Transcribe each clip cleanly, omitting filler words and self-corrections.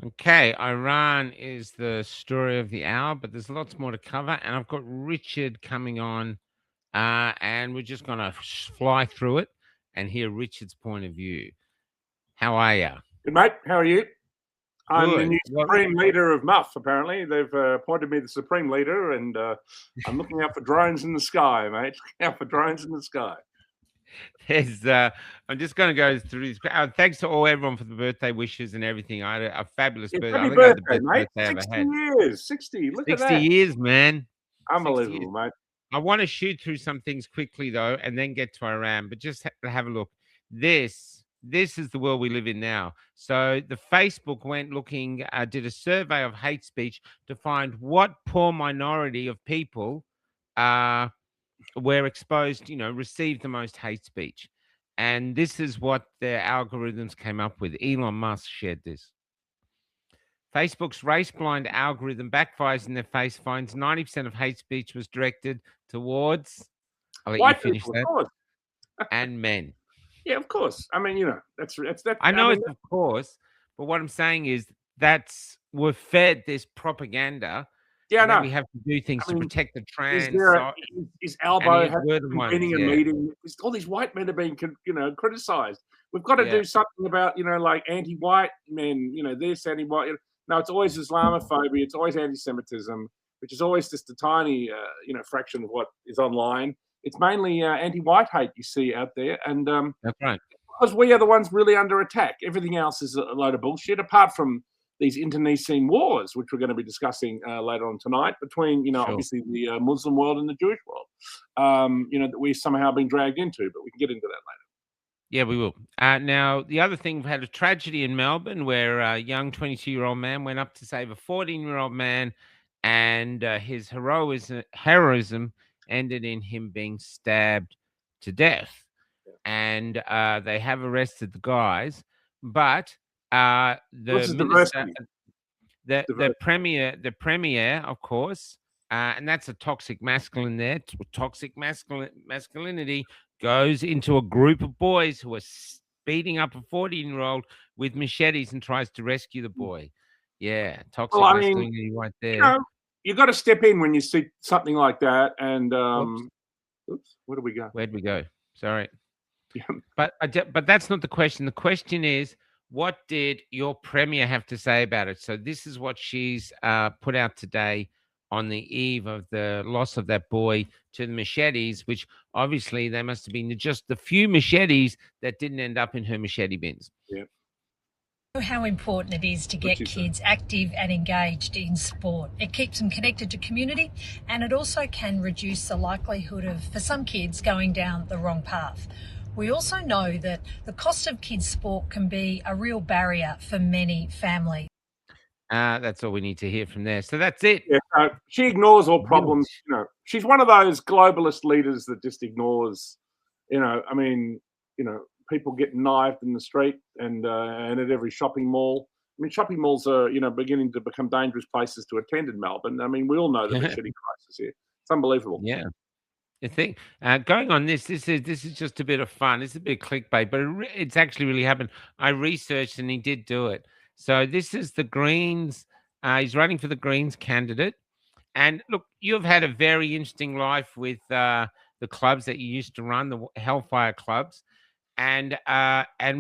Okay, Iran is the story of the hour, but there's lots more to cover, and I've got Richard coming on, and we're just going to fly through it and hear Richard's point of view. How are you? Good, mate. How are you? I'm the Good. new supreme leader of Muff, apparently. They've appointed me the supreme leader, and I'm looking out for drones in the sky, mate. Looking out for drones in the sky. I'm just going to go through this. Thanks to everyone for the birthday wishes and everything. I had a fabulous birthday. I Happy think I had the birthday, best mate. birthday I ever 60 had. years. 60. Look at 60 that. years, man. 60 years. Unbelievable, mate. I want to shoot through some things quickly though, and then get to Iran. But just have a look. This is the world we live in now. So the Facebook went looking, did a survey of hate speech to find what poor minority of people were exposed, received the most hate speech. And this is what their algorithms came up with. Elon Musk shared this. Facebook's race-blind algorithm backfires in their face, finds 90% of hate speech was directed towards, I'll let White you finish people, that, of course. and men. Yeah, of course. I mean, that's that. I know it's of course, but what I'm saying is we're fed this propaganda, yeah, and that no. we have to do things to protect the trans. Is Albo we're the ones, convening a meeting? All these white men are being, criticised. We've got to do something about, like anti-white men. This anti-white. No, it's always Islamophobia. It's always anti-Semitism, which is always just a tiny, fraction of what is online. It's mainly anti-white hate you see out there, and that's right. Because we are the ones really under attack. Everything else is a load of bullshit, apart from these internecine wars, which we're going to be discussing later on tonight, between obviously the Muslim world and the Jewish world. That we've somehow been dragged into, but we can get into that later. Yeah, we will. Now, the other thing, we've had a tragedy in Melbourne where a young 22-year-old man went up to save a 14-year-old man, and his heroism ended in him being stabbed to death. And they have arrested the guys, but the minister, the premier, of course, and that's a toxic masculine there. Toxic masculinity goes into a group of boys who are beating up a 14-year-old with machetes and tries to rescue the boy. Yeah, toxic masculinity right there. You got to step in when you see something like that. And oops, where do we go? Where'd we go? Sorry. But that's not the question. The question is, what did your premier have to say about it? So this is what she's put out today on the eve of the loss of that boy to the machetes, which obviously they must have been just the few machetes that didn't end up in her machete bins. Yeah. How important it is to get kids active and engaged in sport. It keeps them connected to community, and it also can reduce the likelihood of, for some kids, going down the wrong path. We also know that the cost of kids' sport can be a real barrier for many families. That's all we need to hear from there. So that's it. Yeah, she ignores all problems. She's one of those globalist leaders that just ignores, people get knifed in the street and at every shopping mall. I mean, shopping malls are, beginning to become dangerous places to attend in Melbourne. I mean, we all know the machete crisis here. It's unbelievable. Yeah. I think going on this is just a bit of fun. It's a bit of clickbait, but it's actually really happened. I researched and he did do it. So this is the Greens. He's running for the Greens candidate. And look, you've had a very interesting life with the clubs that you used to run, the Hellfire clubs. And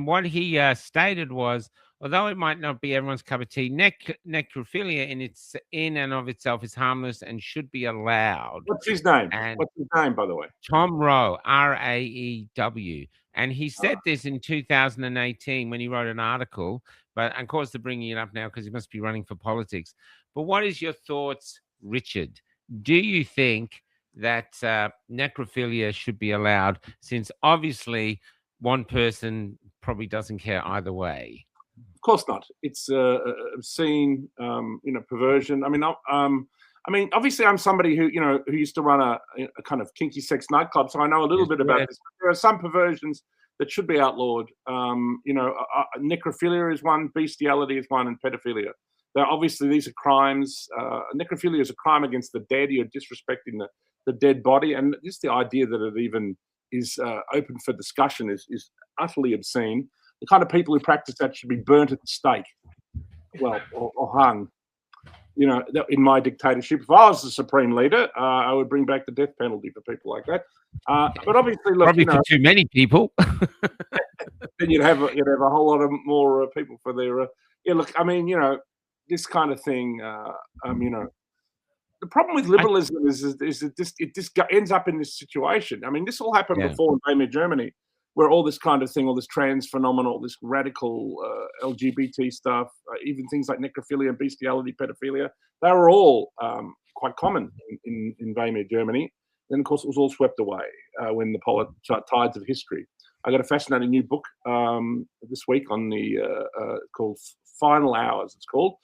what he stated was, although it might not be everyone's cup of tea, necrophilia in and of itself is harmless and should be allowed. What's his name? What's his name, by the way? Tom Rowe, Raew. And he said this in 2018 when he wrote an article. But of course, they're bringing it up now because he must be running for politics. But what is your thoughts, Richard? Do you think that necrophilia should be allowed, since obviously one person probably doesn't care either way? Of course not. It's obscene, perversion. I mean, obviously, I'm somebody who used to run a kind of kinky sex nightclub, so I know a little bit about this. But there are some perversions that should be outlawed. Necrophilia is one, bestiality is one, and pedophilia. Now, obviously, these are crimes. Necrophilia is a crime against the dead. You're disrespecting the dead body, and just the idea that it even is open for discussion is utterly obscene. The kind of people who practice that should be burnt at the stake. or hung. In my dictatorship, if I was the supreme leader, I would bring back the death penalty for people like that. But obviously, look, probably for too many people. then you'd have a whole lot of more people for their. Look, I mean, this kind of thing. The problem with liberalism is that it just ends up in this situation. I mean, this all happened before in Weimar Germany, where all this kind of thing, all this trans phenomenon, all this radical LGBT stuff, even things like necrophilia, bestiality, pedophilia, they were all quite common in Weimar Germany. Then, of course, it was all swept away when the tides of history. I got a fascinating new book this week on called Final Hours. It's called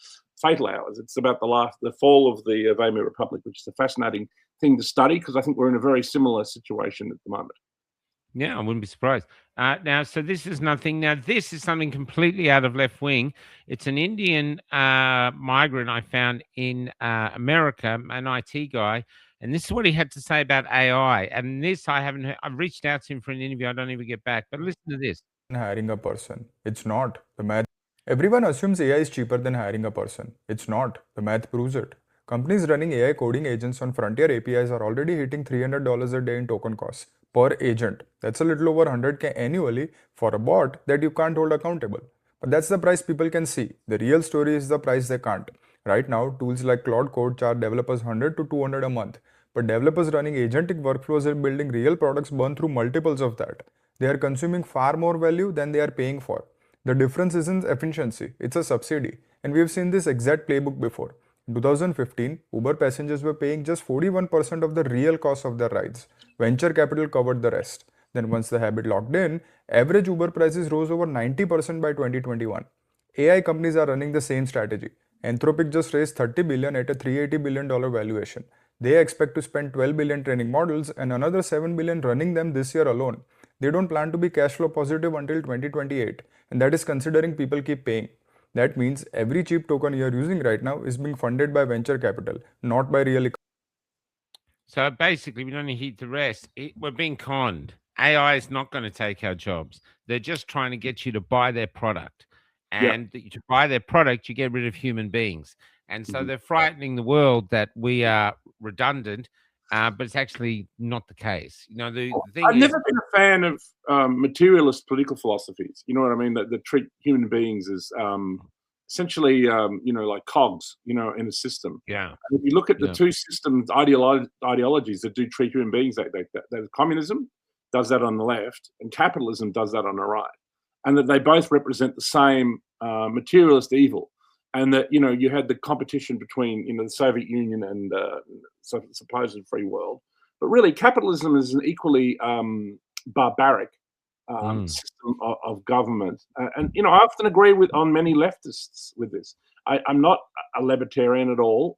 Fatal Hours. It's about the fall of the Weimar Republic, which is a fascinating thing to study because I think we're in a very similar situation at the moment. Yeah, I wouldn't be surprised. Now, so this is nothing. Now, this is something completely out of left wing. It's an Indian migrant I found in America, an IT guy, and this is what he had to say about AI. And this I haven't heard. I've reached out to him for an interview. I don't even get back. But listen to this. Hiring a person. It's not. The math. Everyone assumes AI is cheaper than hiring a person. It's not. The math proves it. Companies running AI coding agents on Frontier APIs are already hitting $300 a day in token costs per agent. That's a little over 100K annually for a bot that you can't hold accountable. But that's the price people can see. The real story is the price they can't. Right now, tools like Claude Code charge developers 100 to 200 a month. But developers running agentic workflows and building real products burn through multiples of that. They are consuming far more value than they are paying for. The difference isn't efficiency, it's a subsidy. And we've seen this exact playbook before. In 2015, Uber passengers were paying just 41% of the real cost of their rides. Venture capital covered the rest. Then once the habit locked in, average Uber prices rose over 90% by 2021. AI companies are running the same strategy. Anthropic just raised $30 billion at a $380 billion valuation. They expect to spend $12 billion training models and another $7 billion running them this year alone. They don't plan to be cash flow positive until 2028, and that is considering people keep paying. That means every cheap token you're using right now is being funded by venture capital, not by real economy. So basically, we don't need to heed the rest. We're being conned. AI is not going to take our jobs. They're just trying to get you to buy their product. And to buy their product, you get rid of human beings. And so they're frightening the world that we are redundant, but it's actually not the case. The thing I've never been a fan of materialist political philosophies. You know what I mean? That treat human beings as essentially, like cogs, in a system. Yeah. And if you look at the two systems, ideologies that do treat human beings like that, communism does that on the left, and capitalism does that on the right, and that they both represent the same materialist evil. And that, you had the competition between, the Soviet Union and supposed free world. But really, capitalism is an equally barbaric system of government. And I often agree on many leftists with this. I'm not a libertarian at all.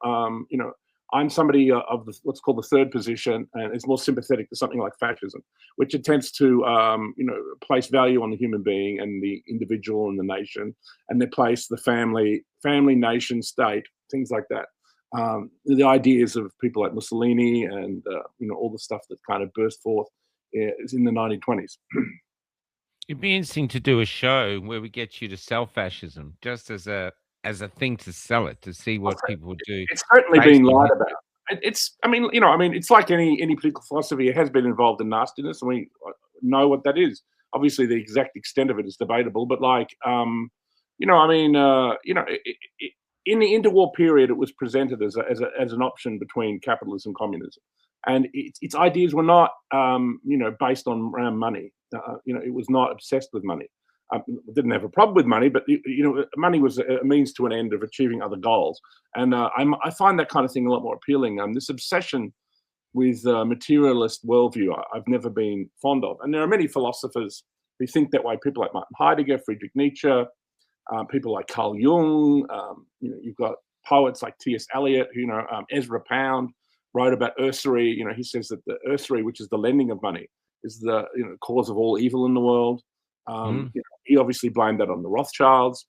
I'm somebody of what's called the third position, and it's more sympathetic to something like fascism, which attempts to, place value on the human being and the individual and the nation, and they place the family, nation, state, things like that. The ideas of people like Mussolini and all the stuff that kind of burst forth is in the 1920s. It'd be interesting to do a show where we get you to sell fascism, just as a thing to sell it, to see what people would do. It's certainly been lied about. It's like any political philosophy. It has been involved in nastiness, and we know what that is. Obviously, the exact extent of it is debatable, but in the interwar period, it was presented as an option between capitalism and communism, and its ideas were not, based on money. It was not obsessed with money. Didn't have a problem with money, but money was a means to an end of achieving other goals. And I find that kind of thing a lot more appealing. This obsession with materialist worldview, I've never been fond of. And there are many philosophers who think that way. People like Martin Heidegger, Friedrich Nietzsche, people like Carl Jung. You've got poets like T.S. Eliot, Ezra Pound wrote about usury. He says that the usury, which is the lending of money, is the cause of all evil in the world. He obviously blamed that on the Rothschilds,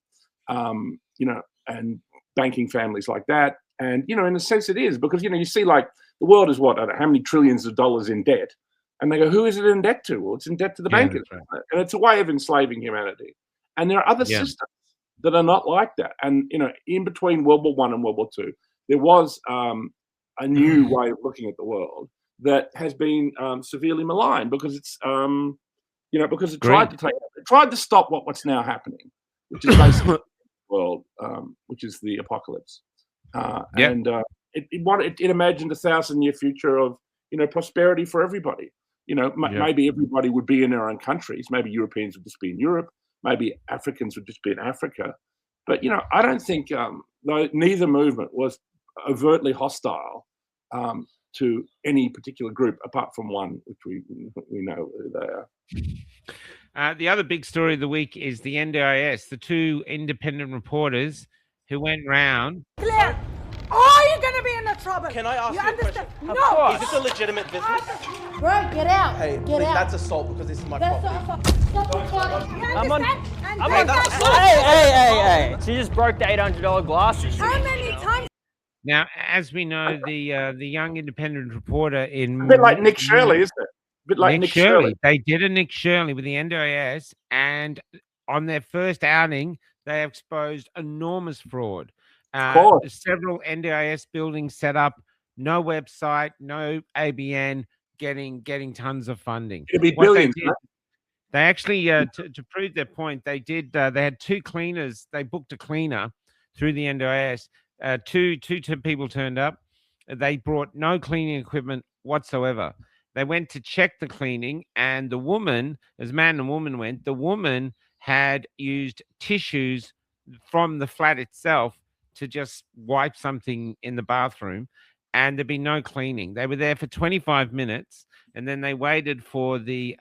and banking families like that. And, in a sense it is, because, you see, like, the world is what, I don't know, how many trillions of dollars in debt? And they go, who is it in debt to? Well, it's in debt to the bankers. Right. And it's a way of enslaving humanity. And there are other systems that are not like that. And in between World War One and World War Two, there was a new way of looking at the world that has been severely maligned because it's because it tried to stop what's now happening, which is basically the world, which is the apocalypse. And it imagined a 1,000-year future of prosperity for everybody. Maybe everybody would be in their own countries. Maybe Europeans would just be in Europe. Maybe Africans would just be in Africa. But I don't think neither movement was overtly hostile to any particular group, apart from one, which we know who they are. The other big story of the week is the NDIS, the two independent reporters who went round. Claire, are you going to be in the trouble? Can I ask you a question? No. Is this a legitimate business? Bro, get out. Hey, get out. That's assault because this is my property. I'm on. Hey. She just broke the $800 glasses. How many times? Now, as we know, the young independent reporter in... A bit like Nick Shirley, isn't it? A bit like Nick Shirley. They did a Nick Shirley with the NDIS, and on their first outing, they exposed enormous fraud. Several NDIS buildings set up, no website, no ABN, getting tons of funding. It'd be billions. They actually, to prove their point, they had two cleaners. They booked a cleaner through the NDIS. Two people turned up. They brought no cleaning equipment whatsoever. They went to check the cleaning, and the woman, as man and woman went, the woman had used tissues from the flat itself to just wipe something in the bathroom, and there'd be no cleaning. They were there for 25 minutes, and then they waited for the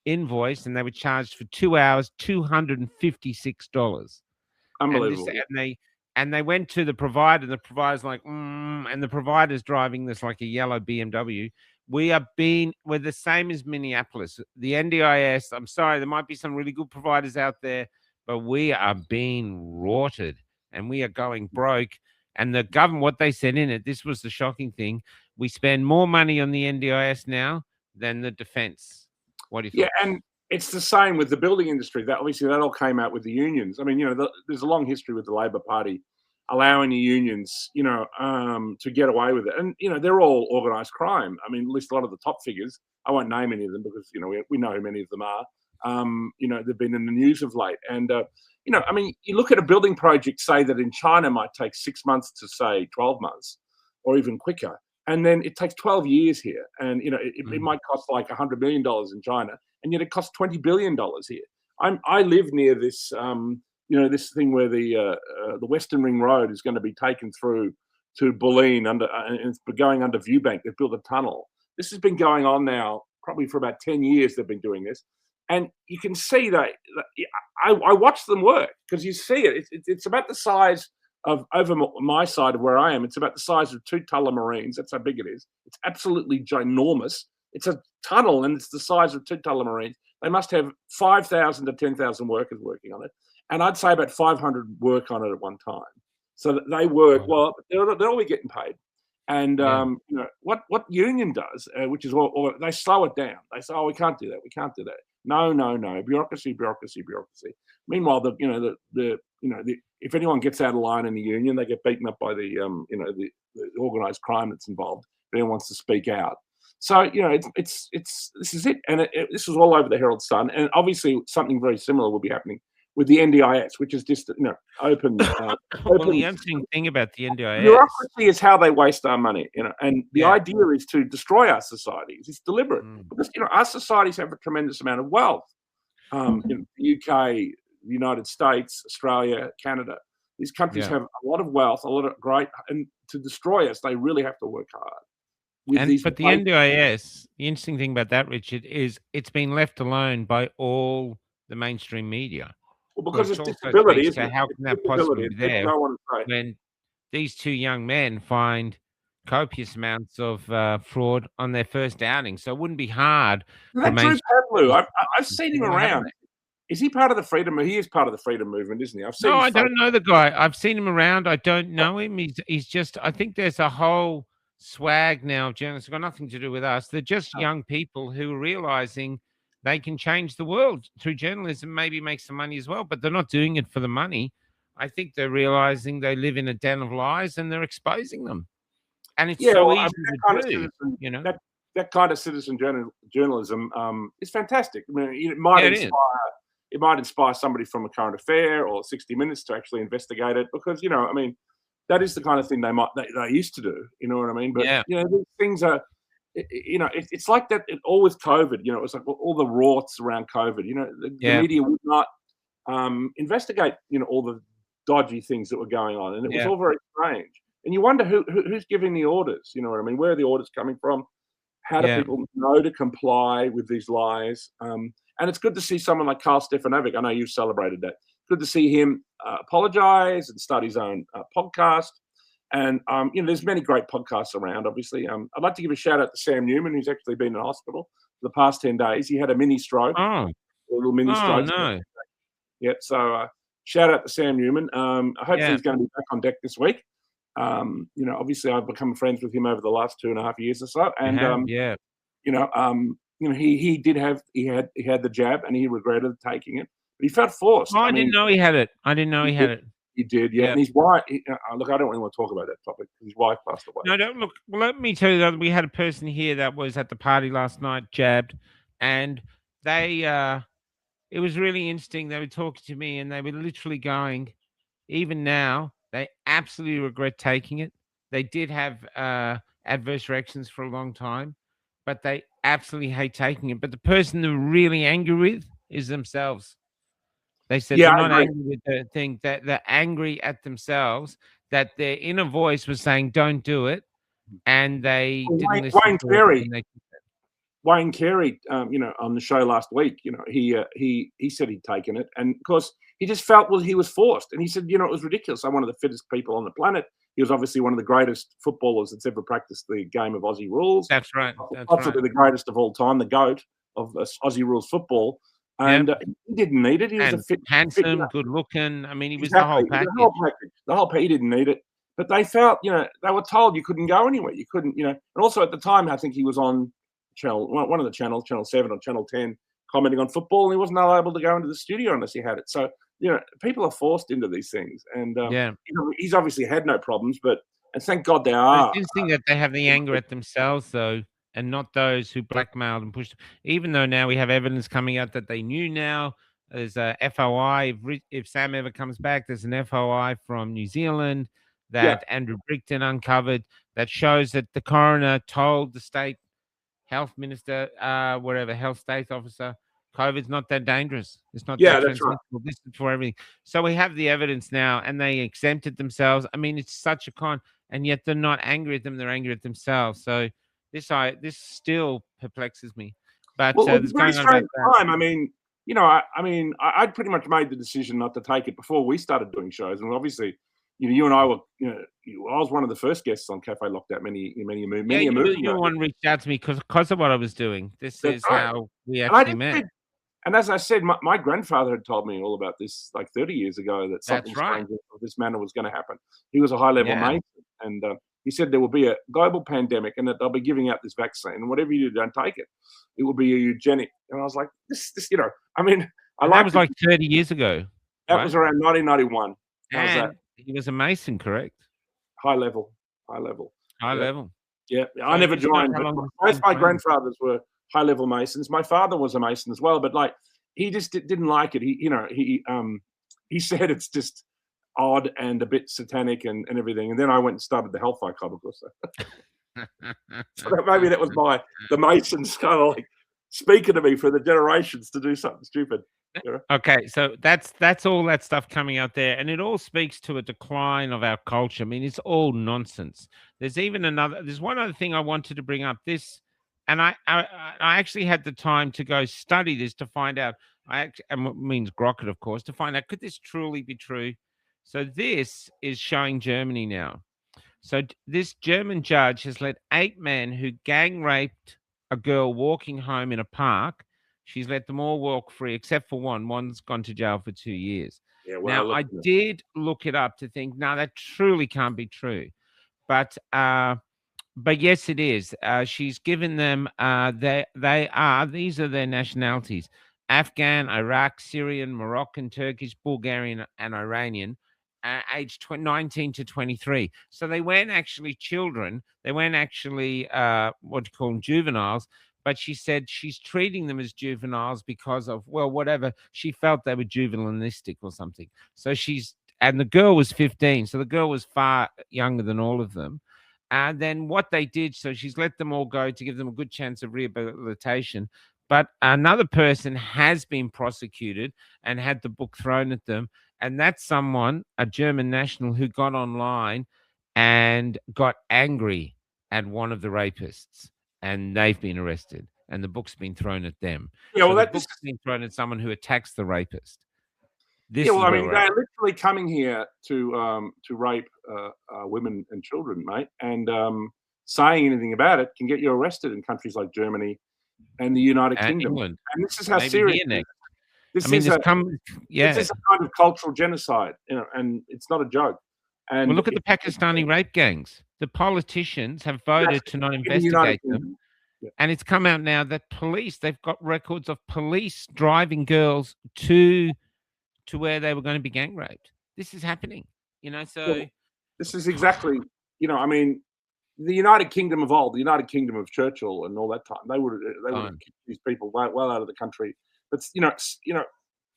invoice, and they were charged for 2 hours, $256. Unbelievable. And they went to the provider, and the provider's like, and the provider's driving this like a yellow BMW. We're the same as Minneapolis. The NDIS, I'm sorry, there might be some really good providers out there, but we are being rorted and we are going broke. And the government, what they said in it, this was the shocking thing. We spend more money on the NDIS now than the defense. What do you think? Yeah, and it's the same with the building industry. That obviously that all came out with the unions. I mean, there's a long history with the Labor Party allowing the unions, to get away with it. And, they're all organised crime. I mean, at least a lot of the top figures, I won't name any of them because, we know who many of them are. They've been in the news of late. And, I mean, you look at a building project, say that in China might take 6 months to say 12 months or even quicker. And then it takes 12 years here. And, it might cost like $100 million in China. And yet it costs $20 billion here. I live near this, this thing where the Western Ring Road is going to be taken through to Berlin and it's going under Viewbank. They've built a tunnel. This has been going on now probably for about 10 years. They've been doing this, and you can see that. I watch them work because you see it. It's about the size of over my side of where I am. It's about the size of 2 Tullamarines. That's how big it is. It's absolutely ginormous. It's a tunnel, and it's the size of 2 Tullamarines. They must have 5,000 to 10,000 workers working on it. And I'd say about 500 work on it at one time. So that they work well. They're all getting paid. And what union does, which is all they slow it down. They say, "Oh, we can't do that. We can't do that." No. Bureaucracy. Meanwhile, if anyone gets out of line in the union, they get beaten up by the organised crime that's involved. If anyone wants to speak out. So this is it, and this was all over the Herald Sun, and obviously something very similar will be happening with the NDIS, which is just open. Well, the interesting thing about the NDIS, bureaucracy is how they waste our money, and the idea is to destroy our societies. It's deliberate because our societies have a tremendous amount of wealth. The UK, the United States, Australia, Canada, these countries have a lot of wealth, a lot of great, and to destroy us, they really have to work hard. But the NDIS, the interesting thing about that, Richard, is it's been left alone by all the mainstream media. Well, because it's disability, isn't it? How can that possibly be there when these two young men find copious amounts of fraud on their first outing? So it wouldn't be hard. That Drew Padloo, I've seen him around. Is he part of the freedom? He is part of the freedom movement, isn't he? I don't know the guy. I've seen him around. I don't know him. He's just. I think there's a whole swag now of journalists. It's got nothing to do with us. They're just young people who are realizing they can change the world through journalism, maybe make some money as well, but they're not doing it for the money. I think they're realizing they live in a den of lies and they're exposing them. And it's Yeah, so well, I easy mean, that to kind of do, citizen, you know? that kind of citizen journalism is fantastic. I mean, Yeah, it is. it might inspire somebody from a current affair or 60 Minutes to actually investigate it because I mean, that is the kind of thing they used to do. You know what I mean? But Yeah. these things are. It's like that. All with COVID. It was like all the rorts around COVID. The Yeah. media would not investigate. All the dodgy things that were going on, and it was Yeah. all very strange. And you wonder who's giving the orders. You know what I mean? Where are the orders coming from? How do Yeah. people know to comply with these lies? And it's good to see someone like Carl Stefanovic. I know you celebrated that. Good to see him apologize and start his own podcast. And there's many great podcasts around. Obviously, I'd like to give a shout out to Sam Newman, who's actually been in hospital for the past 10 days. He had a mini stroke, Oh. a little mini Oh, stroke. no. Yep. So shout out to Sam Newman. Hopefully Yeah. he's going to be back on deck this week. Obviously I've become friends with him over the last 2.5 years or so, and Yeah. he had the jab and he regretted taking it, but he felt forced. Oh, I didn't know he had it. I didn't know he had it. He did, yeah. Yeah. And his wife. Look, I don't really want to talk about that topic because his wife passed away. No, don't look. Well, let me tell you that we had a person here that was at the party last night, jabbed, and they. It was really interesting. They were talking to me, and they were literally going. Even now, they absolutely regret taking it. They did have adverse reactions for a long time, but they absolutely hate taking it. But the person they're really angry with is themselves. They said Yeah, they're I not agree. angry with the thing, that they're angry at themselves, that their inner voice was saying, "Don't do it," and they Well, didn't listen Wayne to Carey. it. And they, Wayne Carey, on the show last week, he said he'd taken it, and of course he just felt he was forced, and he said, it was ridiculous. I'm one of the fittest people on the planet. He was obviously one of the greatest footballers that's ever practiced the game of Aussie rules. that's right. That's Possibly right. the greatest of all time, the GOAT of Aussie rules football, and he didn't need it. He was And a fit, handsome, good looking. I mean, he was the whole package. The whole package. He didn't need it, but they felt, they were told you couldn't go anywhere. You couldn't, and also at the time, I think he was on one of the channels, Channel 7 or Channel 10, commenting on football, and he wasn't able to go into the studio unless he had it. So, people are forced into these things, and he's obviously had no problems, and thank God they But are. it's interesting that they have the anger at themselves, though, and not those who blackmailed and pushed. Even though now we have evidence coming out that they knew now. There's a FOI. If Sam ever comes back, there's an FOI from New Zealand that Andrew Brickton uncovered that shows that the coroner told the state health minister, whatever, health state officer, COVID's not that dangerous. It's not that that's right. transmissible. This is for everything. So we have the evidence now, and they exempted themselves. I mean, it's such a con, and yet they're not angry at them. They're angry at themselves. So this still perplexes me. But Well, there's it's a very going on about strange that. time. I mean, I'd pretty much made the decision not to take it before we started doing shows, and obviously, you and I were, I was one of the first guests on Cafe Lockdown many a moon You ago. one reached out to me because of what I was doing. This That's is right. how we And I actually just met. said, and as I said, my grandfather had told me all about this like 30 years ago that something right. strange of this manner was going to happen. He was a high-level Mason, and he said there will be a global pandemic and that they'll be giving out this vaccine, and whatever you do, don't take it. It will be a eugenic. And I was like, this, I mean, That was like 30 years ago. That was around 1991. How's that? And he was a Mason, correct? High level. High Yeah. level. Yeah, So I never you just don't joined, have but long both my time. grandfathers were high-level Masons. My father was a Mason as well, but like he just didn't like it. He said it's just odd and a bit satanic and everything. And then I went and started the Hellfire Club, of course. So maybe that was the Masons kind of like speaking to me for the generations to do something stupid. Okay, so that's all that stuff coming out there, and it all speaks to a decline of our culture. I mean, it's all nonsense. There's one other thing I wanted to bring up. This, and I actually had the time to go study this to find out. And means Grocket, of course, to find out could this truly be true. So this is showing Germany now. So this German judge has let 8 men who gang raped a girl walking home in a park. She's let them all walk free except for one. One's gone to jail for 2 years. Yeah, well, now, I did look it up to think, no, that truly can't be true. But but yes, it is. She's given them. These are their nationalities: Afghan, Iraq, Syrian, Moroccan, Turkish, Bulgarian, and Iranian, aged 19 to 23. So they weren't actually children. They weren't actually what do you call them, juveniles. But she said she's treating them as juveniles because of, well, whatever, she felt they were juvenilistic or something. So and the girl was 15, so the girl was far younger than all of them. And then what they did, so she's let them all go to give them a good chance of rehabilitation. But another person has been prosecuted and had the book thrown at them. And that's someone, a German national, who got online and got angry at one of the rapists. And they've been arrested. And the book's been thrown at them. Yeah, well, so the book's been thrown at someone who attacks the rapist. Yeah, well, I mean, they're literally coming here to rape women and children, mate, and saying anything about it can get you arrested in countries like Germany and the United Kingdom. England. And this is how Maybe serious here it is. next. This I mean, is this a, yeah. this is a kind of cultural genocide, and it's not a joke. And Well, look at the Pakistani rape gangs. The politicians have voted to not in the United investigate them. Kingdom. Yeah. And it's come out now that they've got records of police driving girls to where they were going to be gang raped. This is happening, so. Well, this is exactly, I mean, the United Kingdom of old, the United Kingdom of Churchill and all that time, they would have kicked these people well out of the country. But,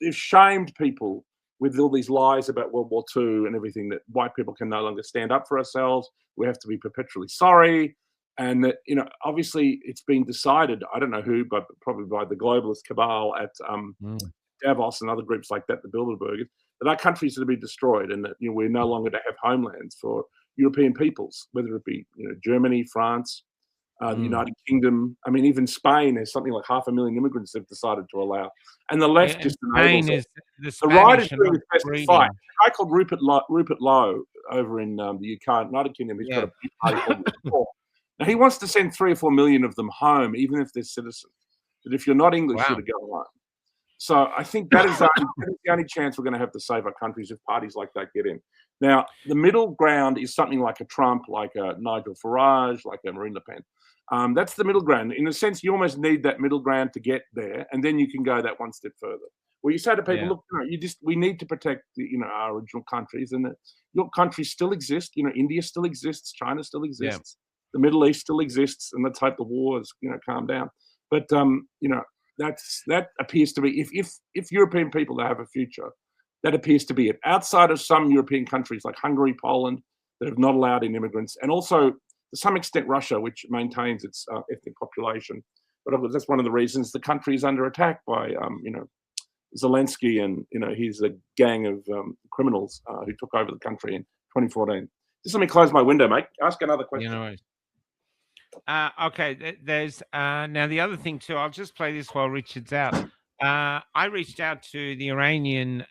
they've shamed people with all these lies about World War II and everything, that white people can no longer stand up for ourselves. We have to be perpetually sorry. And that, obviously it's been decided, I don't know who, but probably by the globalist cabal at Davos and other groups like that, the Bilderbergers, that our countries are to be destroyed, and that we're no longer to have homelands for European peoples, whether it be Germany, France, the United Kingdom. I mean, even Spain has something like 500,000 immigrants they've decided to allow, and the left just enables it. The right is doing its best to fight. A guy called Rupert Lowe over in the UK, United Kingdom, he's got a big party called Wolstencroft. Now he wants to send 3 or 4 million of them home, even if they're citizens. That if you're not English, you're to go home. So I think that is the only chance we're going to have to save our countries, if parties like that get in. Now, the middle ground is something like a Trump, like a Nigel Farage, like a Marine Le Pen. That's the middle ground. In a sense, you almost need that middle ground to get there, and then you can go that one step further. Where you say to people, look, we need to protect our original countries, and your countries still exist. India still exists, China still exists, the Middle East still exists, and let's hope the wars calm down. But that appears to be, if European people have a future, that appears to be it. Outside of some European countries like Hungary, Poland, that have not allowed in immigrants, and also to some extent Russia, which maintains its ethnic population. But that's one of the reasons the country is under attack by Zelensky and he's a gang of criminals who took over the country in 2014. Just let me close my window, mate. Ask another question. Okay, there's now the other thing too. I'll just play this while Richard's out. I reached out to the Iranian,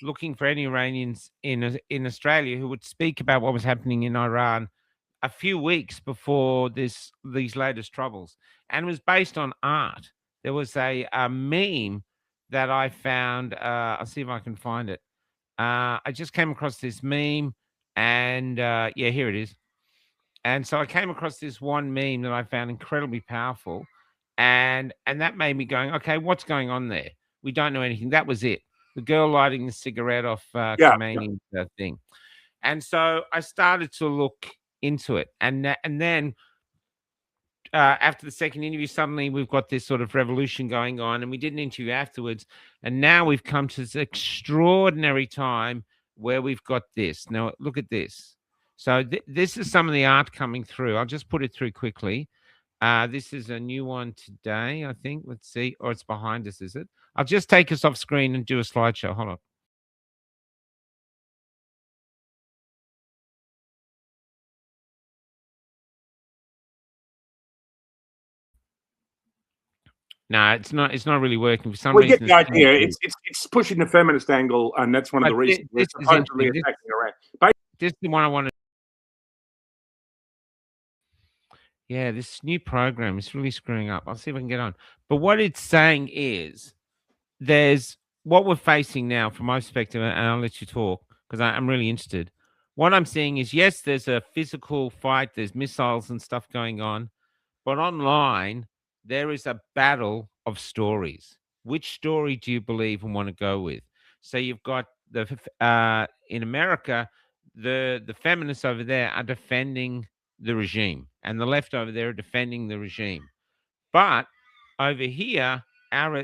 looking for any Iranians in Australia who would speak about what was happening in Iran a few weeks before these latest troubles, and it was based on art. There was a meme that I found. I'll see if I can find it. I just came across this meme, and here it is. And so I came across this one meme that I found incredibly powerful, and that made me going, okay, what's going on there? We don't know anything. That was it. The girl lighting the cigarette off Khomeini's thing. And so I started to look into it, and then after the second interview, suddenly we've got this sort of revolution going on, and we did an interview afterwards, and now we've come to this extraordinary time where we've got this. Now look at this. So this is some of the art coming through. I'll just put it through quickly. This is a new one today, I think. Let's see. Or it's behind us, is it? I'll just take us off screen and do a slideshow. Hold on. No, it's not really working for some reason. We get the idea. It's pushing the feminist angle, and that's one of the reasons we're supposedly attacking Iran. This is the one I wanted. Yeah, this new program is really screwing up. I'll see if I can get on. But what it's saying is there's what we're facing now from my perspective, and I'll let you talk because I'm really interested. what I'm seeing is, yes, there's a physical fight, there's missiles and stuff going on, but online there is a battle of stories. Which story do you believe and want to go with? So you've got in America, the feminists over there are defending the regime, and the left over there are defending the regime. But over here, our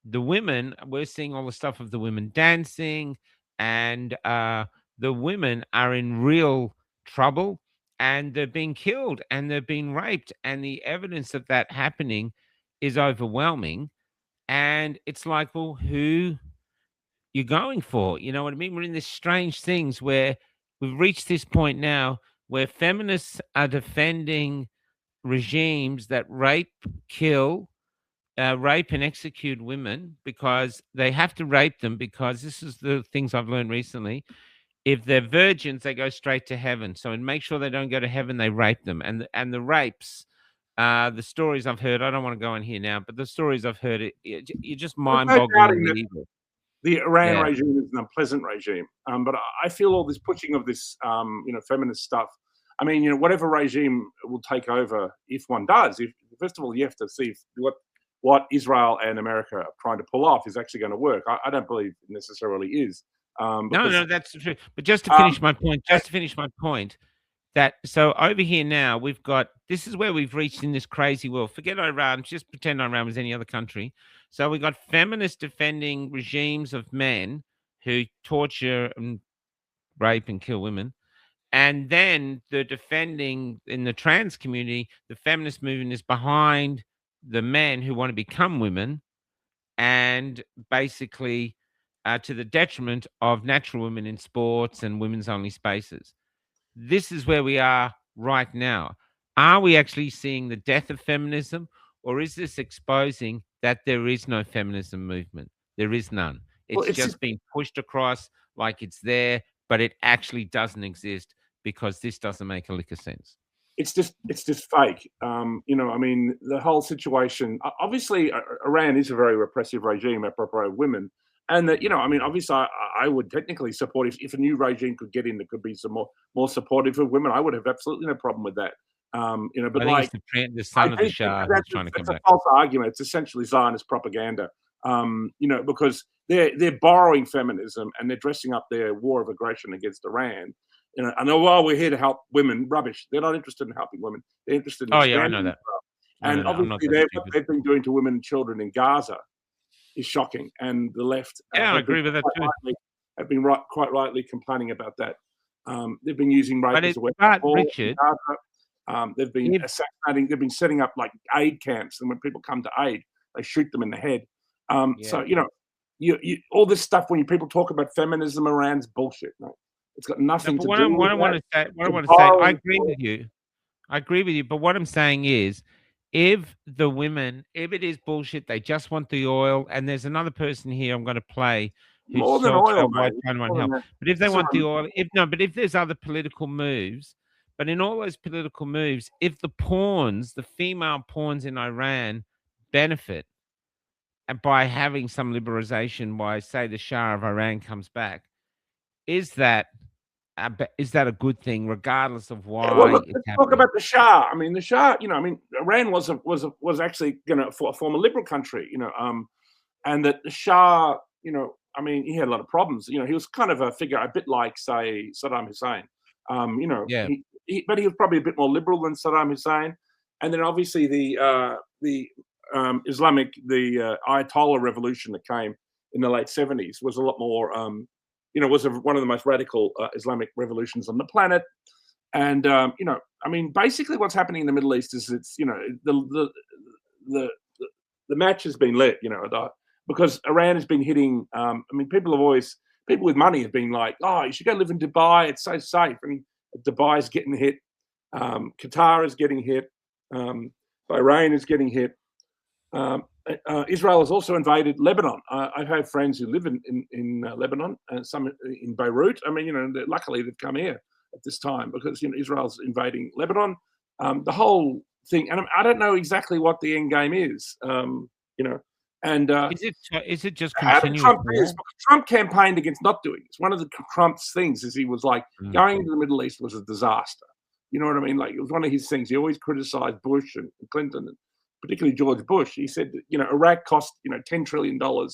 the women, we're seeing all the stuff of the women dancing, and the women are in real trouble, and they're being killed and they're being raped, and the evidence of that happening is overwhelming. And it's like, well, who you going for? You know what I mean? We're in this strange things where we've reached this point now where feminists are defending regimes that rape, kill, rape and execute women because they have to rape them, because this is the things I've learned recently. If they're virgins, they go straight to heaven. So, and make sure they don't go to heaven, they rape them. And the rapes, the stories I've heard, I don't want to go in here now, but the stories I've heard, you're just mind-bogglingly evil. The Iran regime is an unpleasant regime, but I feel all this pushing of this, feminist stuff. I mean, whatever regime will take over, if one does, first of all, you have to see what Israel and America are trying to pull off is actually going to work. I don't believe it necessarily is. No, that's true. But just to finish my point, that so over here now we've got, this is where we've reached in this crazy world. Forget Iran, just pretend Iran was any other country. So we've got feminists defending regimes of men who torture and rape and kill women. And then they're defending, in the trans community, the feminist movement is behind the men who want to become women, and basically to the detriment of natural women in sports and women's only spaces. This is where we are right now. Are we actually seeing the death of feminism, or is this exposing that there is no feminism movement? There is none. It's just been pushed across like it's there, but it actually doesn't exist because this doesn't make a lick of sense. It's just fake. I mean, the whole situation. Obviously, Iran is a very repressive regime apropos women, and that, I mean, obviously, I would technically support if a new regime could get in that could be some more supportive of women. I would have absolutely no problem with that. But like the son of the Shah who's trying to come back. It's a false argument. It's essentially Zionist propaganda. Because they're borrowing feminism and they're dressing up their war of aggression against Iran. And while we're here to help women, rubbish. They're not interested in helping women. They're interested in I know that. And obviously, what they've been doing to women and children in Gaza is shocking. And the left, I agree with that too. Have been quite rightly complaining about that. They've been using rape as a weapon. Richard, they've been assassinating. They've been setting up like aid camps, and when people come to aid, they shoot them in the head. So all this stuff when people talk about feminism around is bullshit. No? It's got nothing to do with what I want to say, I agree with you. I agree with you, but what I'm saying is, if it is bullshit, they just want the oil, and there's another person here I'm going to play who more than talks oil, about why China won't help. But if they want the oil, but if there's other political moves, but in all those political moves, if the female pawns in Iran benefit, and by having some liberalization, why say the Shah of Iran comes back, is that a good thing, regardless of why? Let's talk about the Shah. I mean, the Shah. Iran was actually going to form a liberal country. And that the Shah. I mean, he had a lot of problems. He was kind of a figure a bit like, say, Saddam Hussein. But he was probably a bit more liberal than Saddam Hussein. And then obviously the Islamic, the Ayatollah revolution that came in the late 70s was a lot more. Was one of the most radical Islamic revolutions on the planet. And, I mean, basically what's happening in the Middle East is the match has been lit, because Iran has been hitting, people with money have been like, oh, you should go live in Dubai. It's so safe. And Dubai is getting hit. Qatar is getting hit. Bahrain is getting hit. Israel has also invaded Lebanon. I have friends who live in Lebanon, and some in Beirut. I mean, luckily they've come here at this time because Israel's invading Lebanon. The whole thing, and I don't know exactly what the end game is. And is it just continuous? Trump campaigned against not doing this. One of Trump's things is he was like, going into the Middle East was a disaster. You know what I mean? Like, it was one of his things. He always criticized Bush and Clinton, and particularly George Bush. He said that, Iraq cost, $10 trillion or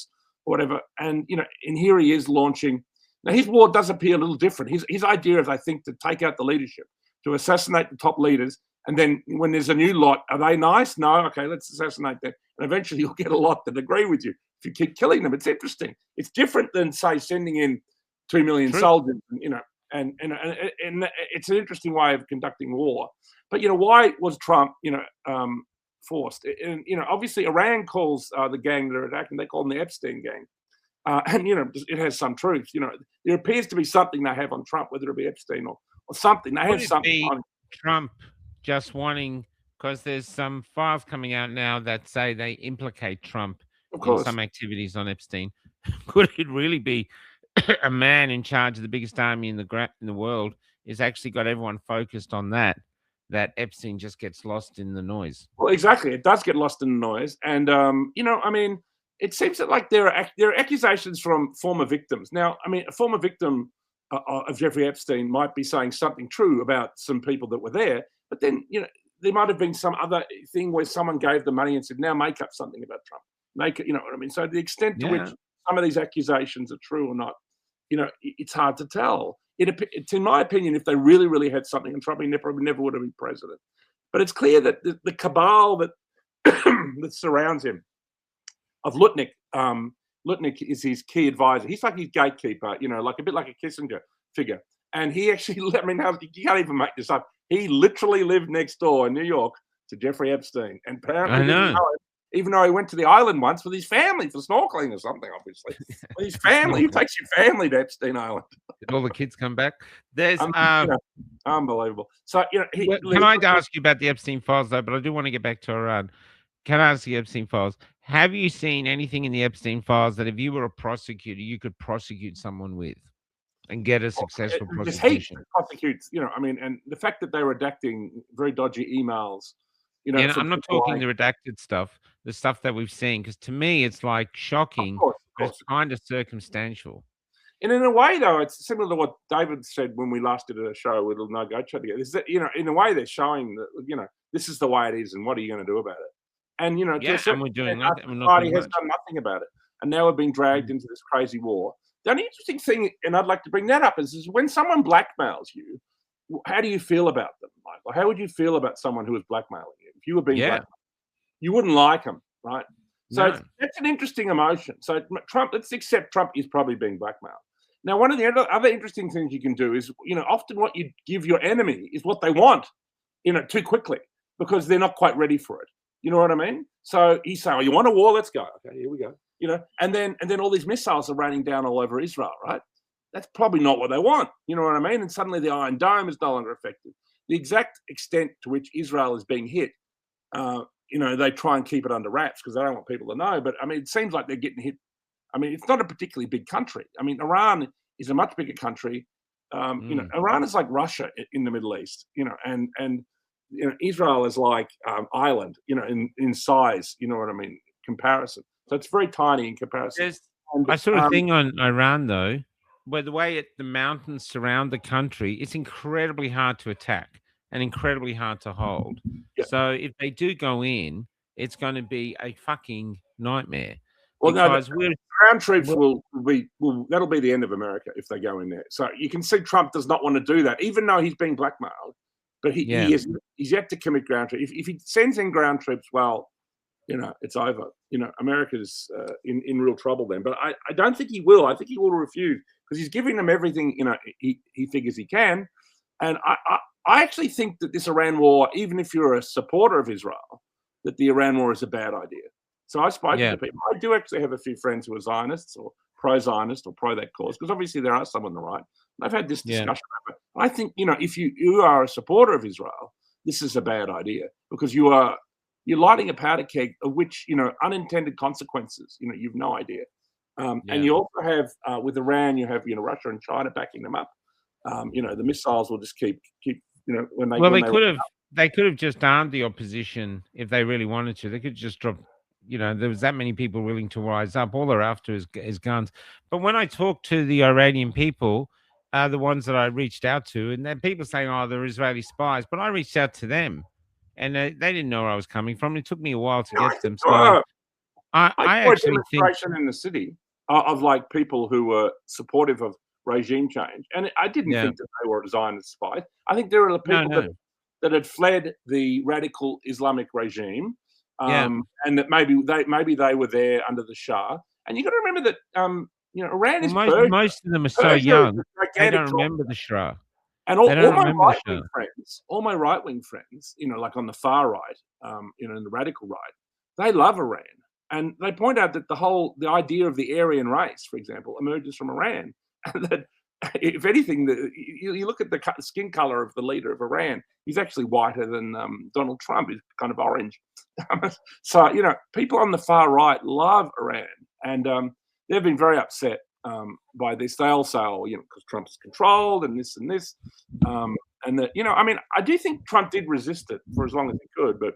whatever. And, and here he is launching. Now, his war does appear a little different. His idea is, I think, to take out the leadership, to assassinate the top leaders. And then when there's a new lot, are they nice? No, okay, let's assassinate them. And eventually you'll get a lot that agree with you if you keep killing them. It's interesting. It's different than, say, sending in 2 million soldiers, and it's an interesting way of conducting war. But, why was Trump, forced? And, obviously Iran calls the gang that are attacking, they call them the Epstein gang. And, it has some truth. There appears to be something they have on Trump, whether it be Epstein or something. They have something on Trump just wanting, because there's some files coming out now that say they implicate Trump in some activities on Epstein. Could it really be a man in charge of the biggest army in the world is actually got everyone focused on that Epstein just gets lost in the noise? Well, exactly. It does get lost in the noise. And, it seems that like there are accusations from former victims. Now, a former victim of Jeffrey Epstein might be saying something true about some people that were there, but then, there might have been some other thing where someone gave the money and said, now make up something about Trump. Make it, you know what I mean? So the extent to which some of these accusations are true or not, it's hard to tell. It's in my opinion, if they really, really had something on Trump, he probably never would have been president. But it's clear that the cabal that that surrounds him, of Lutnick, Lutnick is his key advisor. He's like his gatekeeper, like a bit like a Kissinger figure. And he actually, you can't even make this up. He literally lived next door in New York to Jeffrey Epstein. And apparently, even though he went to the island once with his family for snorkeling or something, obviously. With his family, he takes your family to Epstein Island. Did all the kids come back? There's unbelievable. So, can I ask you about the Epstein files, though? But I do want to get back to Iran. Can I ask you Epstein files? Have you seen anything in the Epstein files that if you were a prosecutor, you could prosecute someone with and get a successful prosecution? Prosecutes, and the fact that they're redacting very dodgy emails, I'm not talking the redacted stuff, the stuff that we've seen, because to me it's like shocking, but it's kind of circumstantial. And in a way, though, it's similar to what David said when we last did a show with No Go Chat together. Is that, in a way, they're showing that, this is the way it is, and what are you going to do about it? And, and we're doing that. Society has done nothing about it. And now we're being dragged into this crazy war. The only interesting thing, and I'd like to bring that up, is when someone blackmails you, how do you feel about them, Michael? How would you feel about someone who was blackmailing you? If you were being blackmailed, you wouldn't like them, right? So that's an interesting emotion. So Trump, let's accept Trump is probably being blackmailed. Now, one of the other interesting things you can do is, often what you give your enemy is what they want, too quickly, because they're not quite ready for it. You know what I mean? So he's saying, you want a war? Let's go. Okay, here we go. And then all these missiles are raining down all over Israel, right? That's probably not what they want. You know what I mean? And suddenly the Iron Dome is no longer effective. The exact extent to which Israel is being hit, they try and keep it under wraps because they don't want people to know. But it seems like they're getting hit. It's not a particularly big country. Iran is a much bigger country. Iran is like Russia in the Middle East, and Israel is like Ireland, in size, you know what I mean, comparison. So it's very tiny in comparison. I saw a thing on Iran, though, where the way the mountains surround the country, it's incredibly hard to attack and incredibly hard to hold. Yeah. So if they do go in, it's going to be a fucking nightmare. Well, ground troops that'll be the end of America if they go in there. So you can see Trump does not want to do that, even though he's being blackmailed. But he's yet to commit ground troops. If he sends in ground troops, well, it's over. America's in real trouble then. But I don't think he will. I think he will refuse because he's giving them everything, he figures he can. And I actually think that this Iran war, even if you're a supporter of Israel, that the Iran war is a bad idea. So I spoke to people. I do actually have a few friends who are Zionists or pro-Zionist or pro that cause, because obviously there are some on the right. I've had this discussion about it. I think, if you are a supporter of Israel, this is a bad idea because you're lighting a powder keg of which, unintended consequences, you've no idea. And you also have, with Iran, you have, Russia and China backing them up. The missiles will just keep, when they... Well, they could have just armed the opposition if they really wanted to. They could just drop there was that many people willing to rise up. All they're after is guns. But when I talk to the Iranian people, the ones that I reached out to, and then people saying, "Oh, they're Israeli spies," but I reached out to them, and they didn't know where I was coming from. It took me a while to I get them. saw, So I I I saw a actually think, demonstration in the city of like people who were supportive of regime change, and I didn't yeah, think that they were Zionist spies. I think there were the no, people no, that had fled the radical Islamic regime, yeah. and that maybe they were there under the Shah. And you got to remember that Iran Well, is most Persia. most of them are so Persia is young, a they gigantic don't remember the Shah. and They all don't my remember the right Shah. wing friends, like on the far right, in the radical right, they love Iran, and they point out that the idea of the Aryan race, for example, emerges from Iran, and that if anything, you look at the skin color of the leader of Iran, he's actually whiter than Donald Trump. He's kind of orange. So people on the far right love Iran, and they've been very upset by this. They all say, "Oh, because Trump's controlled and this and this," and that I do think Trump did resist it for as long as he could. But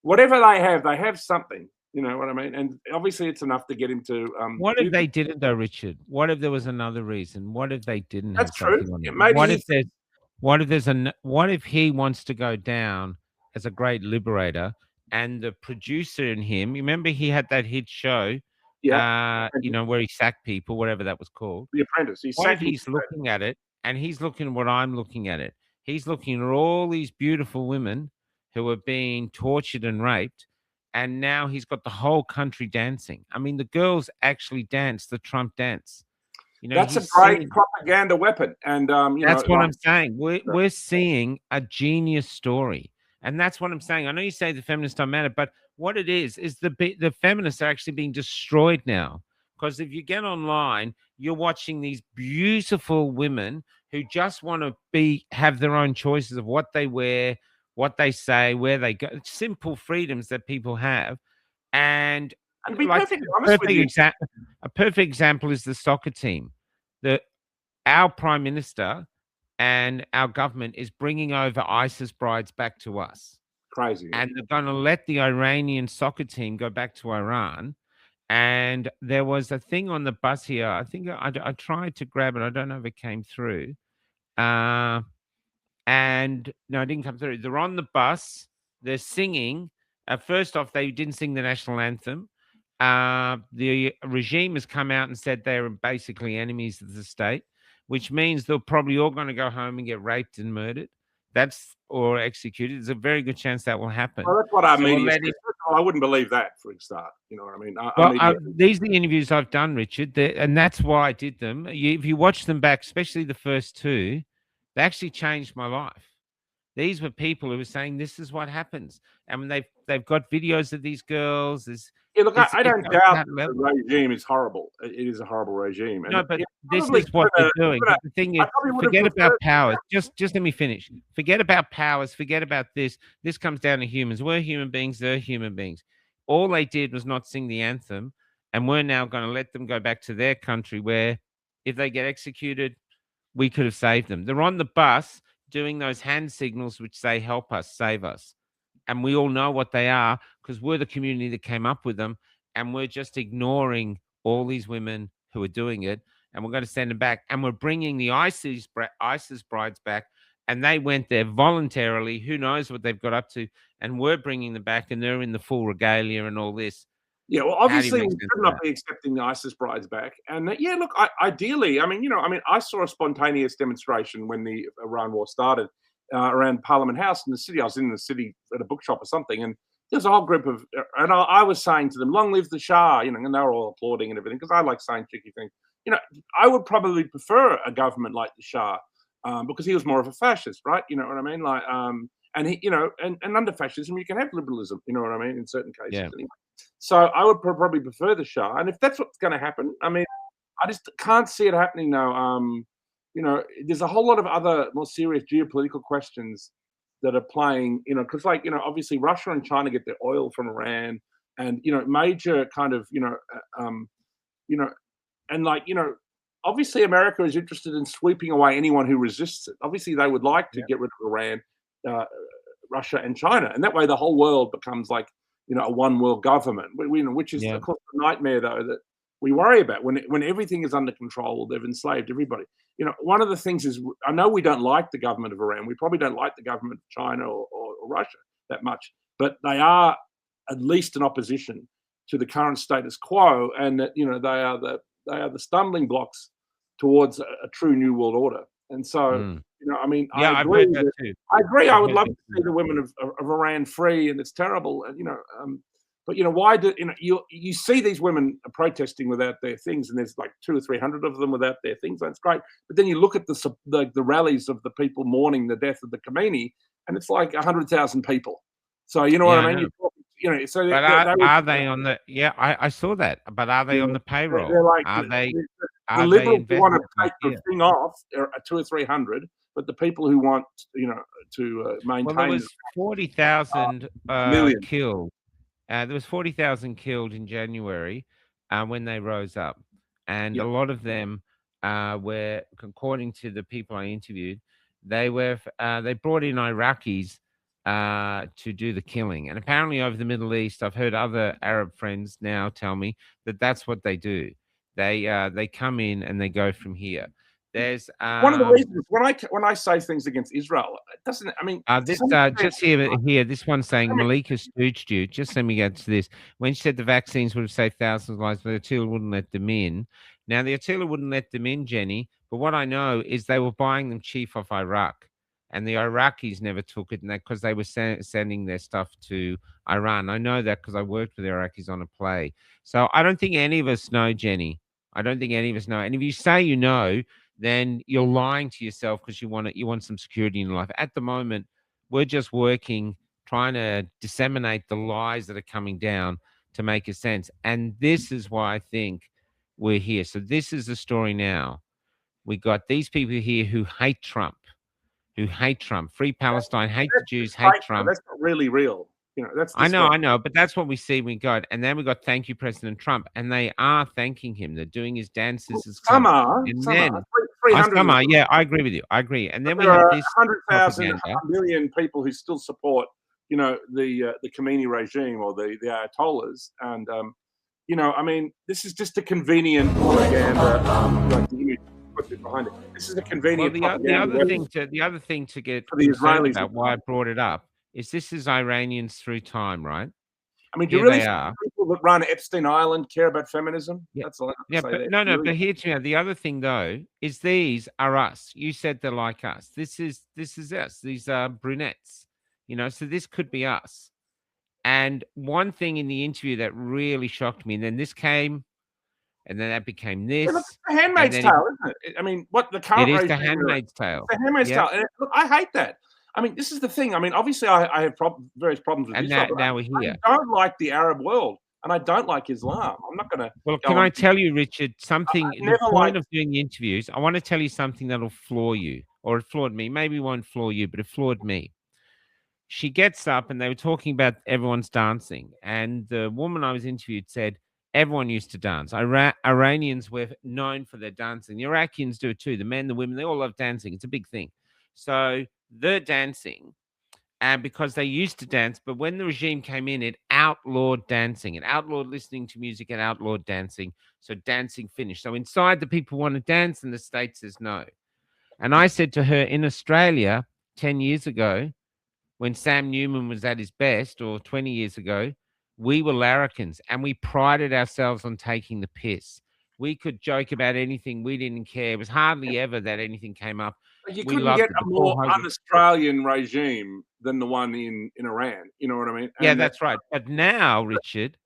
whatever they have something. You know what I mean? And obviously, it's enough to get him to What do if they didn't though, Richard? What if there was another reason? What if they didn't have that's true. something on him? Maybe What if he wants to go down as a great liberator and the producer in him, you remember he had that hit show, yeah, where he sacked people, whatever that was called. The Apprentice. He's What if sacking. he's looking at it and he's looking at what I'm looking at it? He's looking at all these beautiful women who are being tortured and raped, and now he's got the whole country dancing. I mean, the girls actually dance the Trump dance. That's a He's great seeing. propaganda weapon, and That's what I'm saying. We're seeing a genius story, and that's what I'm saying. I know you say the feminists don't matter, but what it is the feminists are actually being destroyed now. Because if you get online, you're watching these beautiful women who just want to have their own choices of what they wear, what they say, where they go, simple freedoms that people have. And And to be like perfectly honest with you, a perfect example is the soccer team. Our prime minister and our government is bringing over ISIS brides back to us. crazy. And they're going to let the Iranian soccer team go back to Iran. And there was a thing on the bus here. I think I tried to grab it. I don't know if it came through. And no, it didn't come through. They're on the bus. They're singing. First off, they didn't sing the national anthem. The regime has come out and said they're basically enemies of the state, which means they're probably all going to go home and get raped and murdered. Or executed. There's a very good chance that will happen. Well, that's what our So media says. I wouldn't believe that for a start. You know what I mean? these are the interviews I've done, Richard, and that's why I did them. If you watch them back, especially the first two, they actually changed my life. These were people who were saying this is what happens, and when they've got videos of these girls. Look, I don't doubt the regime is horrible. It is a horrible regime. No, but this is what they're doing. But the thing is, forget about powers. Just let me finish. Forget about powers. Forget about this. This comes down to humans. We're human beings. They're human beings. All they did was not sing the anthem, and we're now going to let them go back to their country where, if they get executed, we could have saved them. They're on the bus doing those hand signals which say, help us, save us. And we all know what they are because we're the community that came up with them. And we're just ignoring all these women who are doing it. And we're going to send them back. And we're bringing the ISIS brides back. And they went there voluntarily. Who knows what they've got up to. And we're bringing them back. And they're in the full regalia and all this. Yeah, well, obviously, we could not be accepting the ISIS brides back. And look, ideally, I saw a spontaneous demonstration when the Iran war started around Parliament House in the city. I was in the city at a bookshop or something, and there's a whole group of, and I was saying to them, "Long live the Shah," and they were all applauding and everything because I like saying cheeky things. I would probably prefer a government like the Shah because he was more of a fascist, right? You know what I mean? Like, and he, and under fascism you can have liberalism. You know what I mean? In certain cases, yeah. Anyway. So I would probably prefer the Shah, and if that's what's going to happen, I just can't see it happening now. There's a whole lot of other more serious geopolitical questions that are playing. Because obviously Russia and China get their oil from Iran, and major kind of obviously America is interested in sweeping away anyone who resists it. Obviously they would like to get rid of Iran, Russia, and China, and that way the whole world becomes like a one world government, which is of course the nightmare though that we worry about when everything is under control. They've enslaved everybody. One of the things is, I know we don't like the government of Iran. We probably don't like the government of China or Russia that much, but they are at least an opposition to the current status quo, and that they are the stumbling blocks towards a true new world order. And so, I mean, Yeah, I I've agree. heard that too. I agree. I I've would heard love that to see the women of Iran free, and it's terrible. And but why do you see these women protesting without their things, and there's like 200 or 300 of them without their things. That's great. But then you look at the rallies of the people mourning the death of the Khomeini, and it's like 100,000 people. So you know what I mean? So But are they on the? Yeah, I saw that. But are they on the payroll? They're like, Are they? The liberals who want to take the thing off are 200 or 300, but the people who want to maintain. Well, there was 40,000 killed. There was 40,000 killed in January when they rose up, and a lot of them were, according to the people I interviewed, they brought in Iraqis to do the killing, and apparently over the Middle East, I've heard other Arab friends now tell me that that's what they do. They come in and they go from here. There's one of the reasons when I say things against Israel, it doesn't. I mean, just here. This one's saying Malika stooged you. Just let me get to this. When she said the vaccines would have saved thousands of lives, but Attila wouldn't let them in. Now the Attila wouldn't let them in, Jenny. But what I know is they were buying them cheap off Iraq, and the Iraqis never took it, and that because they were sending their stuff to Iran. I know that because I worked with the Iraqis on a play. So I don't think any of us know, Jenny. I don't think any of us know. And if you say you know, then you're lying to yourself because you want some security in your life. At the moment, we're just working, trying to disseminate the lies that are coming down to make a sense. And this is why I think we're here. So this is the story now. We got these people here who hate Trump, free Palestine, hate the Jews, hate Trump. That's not really real. I know, but that's what we see. We got, and then we got thank you, President Trump, and they are thanking him. They're doing his dances. Some are. Yeah, I agree with you. I agree. And then we have this 100,000, 1 million people who still support, the Khomeini regime or the Ayatollahs, and I mean, this is just a convenient propaganda. Behind it. This is a convenient. Well, the other thing to get for the Israelis about why I brought it up is this is Iranians through time, right? I mean, do you really think people that run Epstein Island care about feminism? Yeah. That's all. But here to me, the other thing though is these are us. You said they're like us. This is us. These are brunettes. So this could be us. And one thing in the interview that really shocked me, and then this came, and then that became this. Yeah, it's the Handmaid's Tale, isn't it? I mean, what the current it is the Handmaid's Tale. The Handmaid's Tale. And look, I hate that. I mean, this is the thing. I mean, obviously, I have various problems with Israel. Now we're here. I don't like the Arab world, and I don't like Islam. I'm not going to. Well, can I tell you, Richard, something? The point of doing the interviews, I want to tell you something that'll floor you, or it floored me. Maybe it won't floor you, but it floored me. She gets up, and they were talking about everyone's dancing, and the woman I was interviewed said everyone used to dance. Iranians were known for their dancing. The Iraqians do it too. The men, the women, they all love dancing. It's a big thing. So they're dancing, and because they used to dance, but when the regime came in, it outlawed dancing. It outlawed listening to music and outlawed dancing. So dancing finished. So inside, the people want to dance, and the state says no. And I said to her, in Australia, 10 years ago, when Sam Newman was at his best, or 20 years ago, we were larrikins, and we prided ourselves on taking the piss. We could joke about anything. We didn't care. It was hardly ever that anything came up. You couldn't get a more un-Australian regime than the one in Iran. You know what I mean? Yeah, that's right. But now, Richard,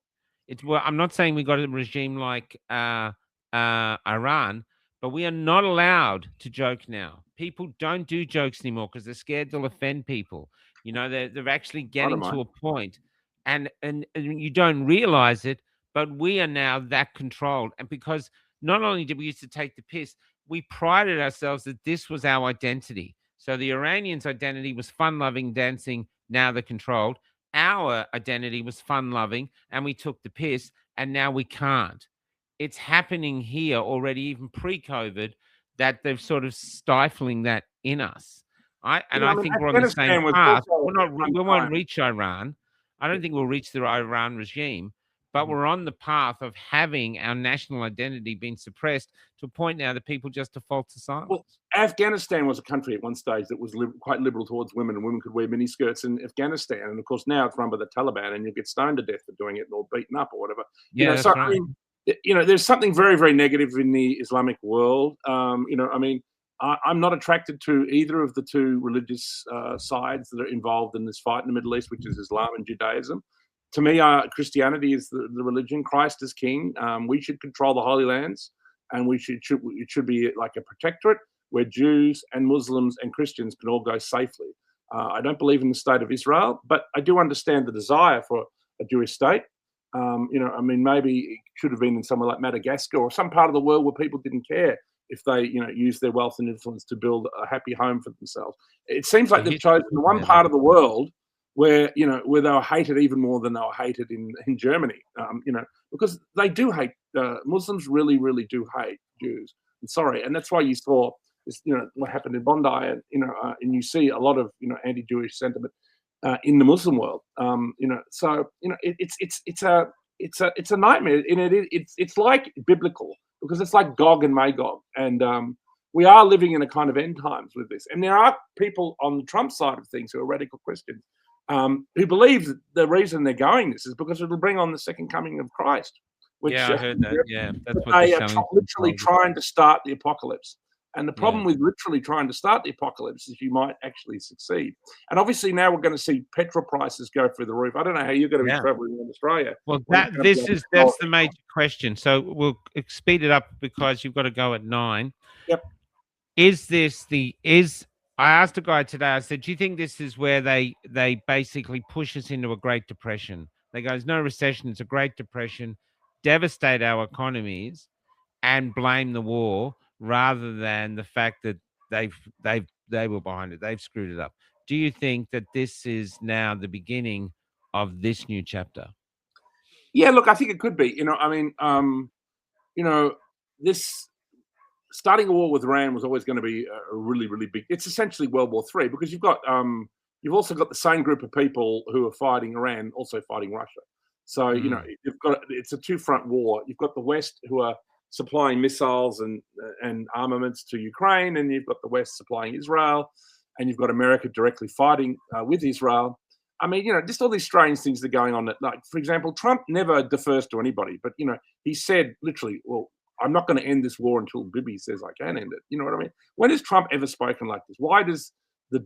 I'm not saying we got a regime like Iran, but we are not allowed to joke now. People don't do jokes anymore because they're scared they'll offend people. They're actually getting to a point, and you don't realize it, but we are now that controlled. And because not only did we used to take the piss, we prided ourselves that this was our identity. So the Iranians' identity was fun-loving, dancing. Now they're controlled. Our identity was fun-loving, and we took the piss, and now we can't. It's happening here already, even pre-COVID, that they're sort of stifling that in us. I think we're on the same path. We won't reach Iran. I don't think we'll reach the Iran regime, but we're on the path of having our national identity being suppressed to a point now that people just default to silence. Well, Afghanistan was a country at one stage that was quite liberal towards women, and women could wear miniskirts in Afghanistan. And of course, now it's run by the Taliban, and you get stoned to death for doing it or beaten up or whatever. Yeah, that's right. I mean, there's something very, very negative in the Islamic world. I mean, I'm not attracted to either of the two religious sides that are involved in this fight in the Middle East, which is Islam and Judaism. To me, Christianity is the religion. Christ is king. We should control the Holy Lands, and it should be like a protectorate where Jews and Muslims and Christians can all go safely. I don't believe in the state of Israel, but I do understand the desire for a Jewish state. I mean, maybe it should have been in somewhere like Madagascar or some part of the world where people didn't care if they, used their wealth and influence to build a happy home for themselves. It seems like they've chosen the one part of the world where they were hated even more than they were hated in Germany. Because they do hate Muslims. Really, really do hate Jews. I'm sorry, and that's why you saw this, what happened in Bondi, and and you see a lot of anti-Jewish sentiment in the Muslim world. It's a nightmare, and it's like biblical because it's like Gog and Magog, and we are living in a kind of end times with this. And there are people on the Trump side of things who are radical Christians who believe that the reason they're going this is because it'll bring on the second coming of Christ. Which, I heard that. Yeah, that's what they are literally trying to start the apocalypse. And the problem with literally trying to start the apocalypse is you might actually succeed. And obviously now we're going to see petrol prices go through the roof. I don't know how you're going to be traveling in Australia. Well, that's the major question. So we'll speed it up because you've got to go at 9. Yep. I asked a guy today, I said, do you think this is where they basically push us into a Great Depression? They go, there's no recession, it's a Great Depression, devastate our economies and blame the war rather than the fact that they were behind it. They've screwed it up. Do you think that this is now the beginning of this new chapter? Yeah, look, I think it could be. This starting a war with Iran was always going to be a really, really big. It's essentially World War III because you've also got the same group of people who are fighting Iran also fighting Russia. So it's a two-front war. You've got the West who are supplying missiles and armaments to Ukraine, and you've got the West supplying Israel, and you've got America directly fighting with Israel. I mean, just all these strange things that are going on. That, like, for example, Trump never defers to anybody, but he said literally, "Well, I'm not going to end this war until Bibi says I can end it." You know what I mean? When has Trump ever spoken like this? Why does the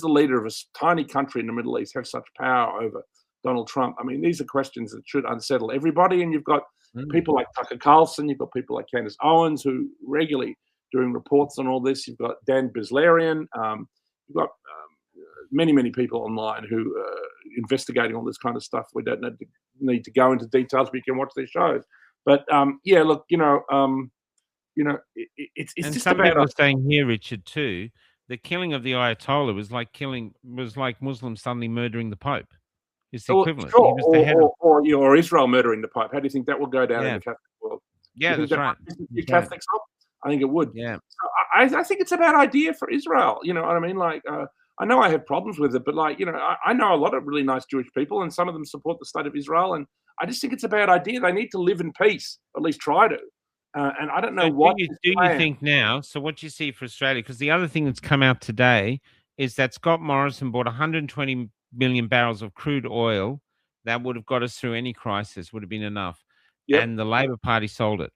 leader of a tiny country in the Middle East have such power over Donald Trump? I mean, these are questions that should unsettle everybody. And you've got people like Tucker Carlson, you've got people like Candace Owens who regularly doing reports on all this. You've got Dan Bilzerian. You've got many, many people online who are investigating all this kind of stuff. We don't need to go into details, but you can watch their shows. But look, it's and just some about. people are saying here, Richard, too. The killing of the Ayatollah was like Muslims suddenly murdering the Pope. It's the equivalent. Sure. Or Israel murdering the Pope. How do you think that will go down in the Catholic world? Yeah, that's right. Catholics up? I think it would. Yeah. So I think it's a bad idea for Israel. You know what I mean? Like, I know I have problems with it, but I know a lot of really nice Jewish people, and some of them support the state of Israel. And I just think it's a bad idea. They need to live in peace, at least try to. And I don't know what. Do you think now? So what you see for Australia? Because the other thing that's come out today is that Scott Morrison bought 120 million barrels of crude oil that would have got us through any crisis. Would have been enough. Yep. And the Labor Party sold it.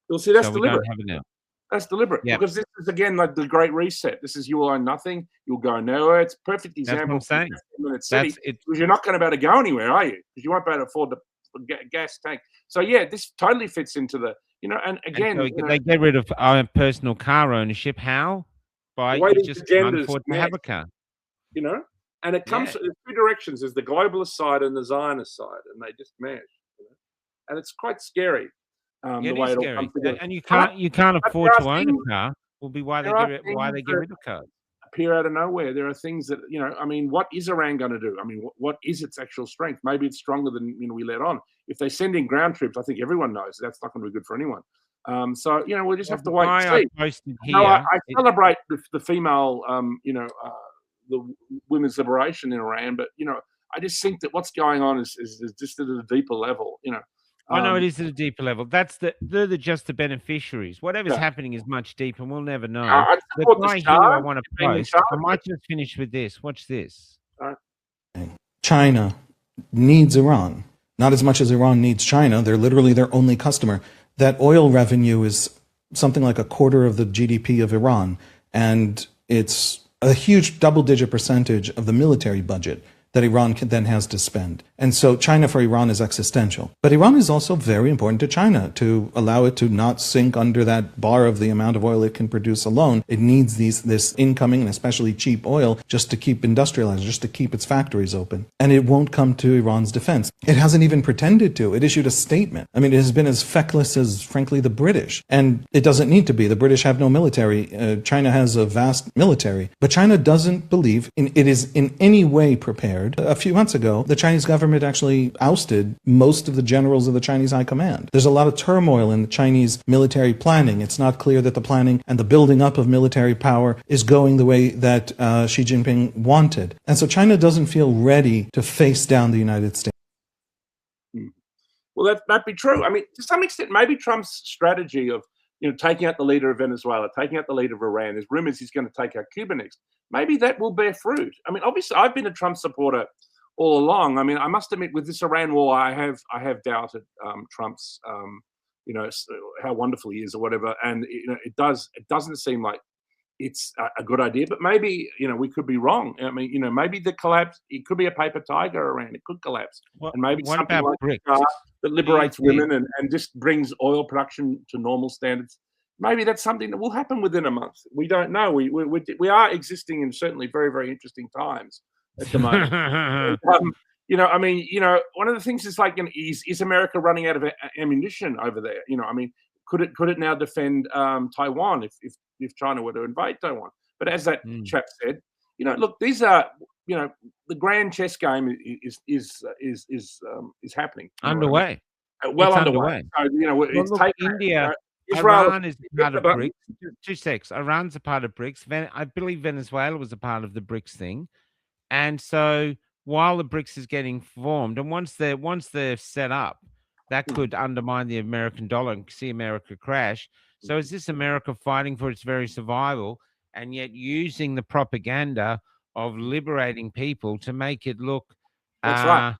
Well, see, that's deliberate. We don't have it now. That's deliberate because this is again like the Great Reset. This is you will own nothing, you'll go nowhere. It's a perfect example. That's what I'm saying. City, because you're not going to be able to go anywhere, are you? Because you won't be able to afford the gas tank. So yeah, this totally fits into the and again and so they get rid of personal car ownership. How? By you just can't afford to have a car. And it comes in two directions: there's the globalist side and the Zionist side, and they just mash. And it's quite scary. The way it all comes together. And you can't afford to own a car. Will be why they get rid of cars. Appear out of nowhere. There are things that I mean, what is Iran going to do? I mean, what is its actual strength? Maybe it's stronger than we let on. If they send in ground troops, I think everyone knows that's not going to be good for anyone. So we'll just have to wait and see. I celebrate the female, the women's liberation in Iran, but I just think that what's going on is just at a deeper level. I know it is at a deeper level. They're just the beneficiaries. Whatever's Yeah. happening is much deeper, and we'll never know. I The support guy this here I charge, want to being in post. charge, I might just finish with this. Watch this. China needs Iran, not as much as Iran needs China. They're literally their only customer. That oil revenue is something like a quarter of the GDP of Iran, and it's a huge double-digit percentage of the military budget that Iran then has to spend. And so China for Iran is existential. But Iran is also very important to China to allow it to not sink under that bar of the amount of oil it can produce alone. It needs this incoming and especially cheap oil just to keep industrialized, just to keep its factories open. And it won't come to Iran's defense. It hasn't even pretended to. It issued a statement. I mean, it has been as feckless as, frankly, the British. And it doesn't need to be. The British have no military. China has a vast military. But China doesn't believe it is in any way prepared. A few months ago, the Chinese government actually ousted most of the generals of the Chinese high command. There's a lot of turmoil in the Chinese military planning. It's not clear that the planning and the building up of military power is going the way that Xi Jinping wanted. And so China doesn't feel ready to face down the United States. Well, that'd be true. I mean, to some extent, maybe Trump's strategy of taking out the leader of Venezuela, taking out the leader of Iran. There's rumors he's going to take out Cuba next. Maybe that will bear fruit. I mean, obviously, I've been a Trump supporter all along. I mean, I must admit, with this Iran war, I have doubted Trump's, how wonderful he is or whatever. And it doesn't seem like it's a good idea. But maybe we could be wrong. I mean, maybe the collapse. It could be a paper tiger Iran. It could collapse. And maybe what something about like BRICS? that liberates women and just brings oil production to normal standards. Maybe that's something that will happen within a month. We don't know. We are existing in certainly very, very interesting times at the moment. I mean, one of the things is like, is America running out of ammunition over there? I mean, could it now defend Taiwan if China were to invade Taiwan? But as that chap said, look, these are the grand chess game is happening Underway. Well It's underway. So, it's look, taken India. Israel Iran is part of BRICS. 2 secs. Iran's a part of BRICS. I believe Venezuela was a part of the BRICS thing. And so while the BRICS is getting formed, and once they're set up, that could undermine the American dollar and see America crash. So is this America fighting for its very survival and yet using the propaganda of liberating people to make it look That's right.